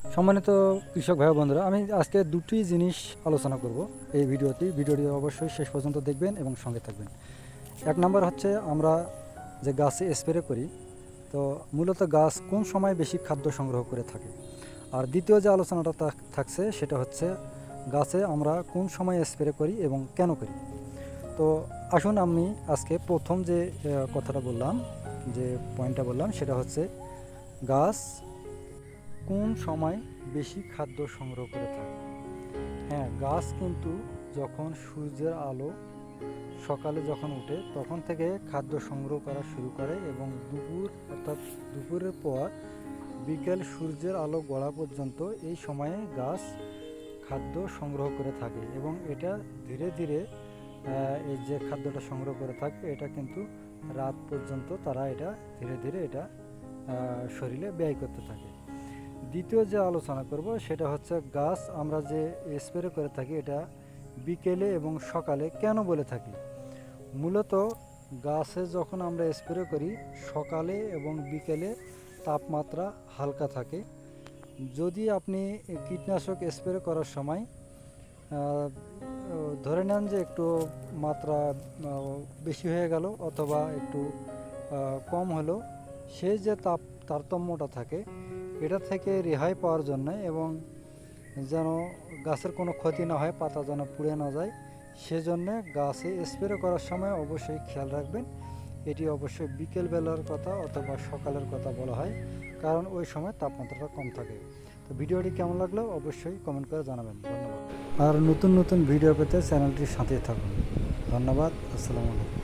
সম্মানিত কৃষক ভাই বন্ধুরা, আমি আজকে দুটি জিনিস আলোচনা করব এই ভিডিওটি অবশ্যই শেষ পর্যন্ত দেখবেন এবং সঙ্গে থাকবেন। এক নম্বর হচ্ছে আমরা যে গাছে স্প্রে করি, তো মূলত গাছ কোন সময় বেশি খাদ্য সংগ্রহ করে থাকে। আর দ্বিতীয় যে আলোচনাটা থাকছে সেটা হচ্ছে গাছে আমরা কোন সময় স্প্রে করি এবং কেন করি। তো আসুন, আমি আজকে প্রথম যে কথাটা বললাম, যে পয়েন্টটা বললাম, সেটা হচ্ছে গাছ কোন সময় বেশি খাদ্য সংগ্রহ করে থাকে। হ্যাঁ, গাছ কিন্তু যখন সূর্যের আলো সকালে যখন উঠে তখন থেকে খাদ্য সংগ্রহ করা শুরু করে এবং অর্থাৎ দুপুরের পর বিকেল সূর্যের আলো গড়া পর্যন্ত এই সময়ে গাছ খাদ্য সংগ্রহ করে থাকে এবং এটা ধীরে ধীরে এই যে খাদ্যটা সংগ্রহ করে থাকে এটা কিন্তু রাত পর্যন্ত তারা এটা ধীরে ধীরে এটা শরীরে ব্যয় করতে থাকে। দ্বিতীয় যে আলোচনা করব সেটা হচ্ছে গাছ আমরা যে স্প্রে করে থাকি এটা বিকেলে এবং সকালে কেন বলে থাকি। মূলত গাছে যখন আমরা স্প্রে করি সকালে এবং বিকেলে তাপমাত্রা হালকা থাকে। যদি আপনি কীটনাশক স্প্রে করার সময় ধরে নেন যে একটু মাত্রা বেশি হয়ে গেল অথবা একটু কম হলো, সেই যে তারতম্যটা থাকে এটা থেকে রেহাই পাওয়ার জন্য এবং যেন গাছের কোনো ক্ষতি না হয়, পাতা যেন পুড়ে না যায়, সেজন্য গাছে স্প্রে করার সময় অবশ্যই খেয়াল রাখবেন। এটি অবশ্যই বিকেলবেলার কথা অথবা সকালের কথা বলা হয়, কারণ ওই সময় তাপমাত্রাটা কম থাকে। তো ভিডিওটি কেমন লাগলো অবশ্যই কমেন্ট করে জানাবেন। ধন্যবাদ। আর নতুন নতুন ভিডিও পেতে চ্যানেলটির সাথে থাকুন। ধন্যবাদ। আসসালামু আলাইকুম।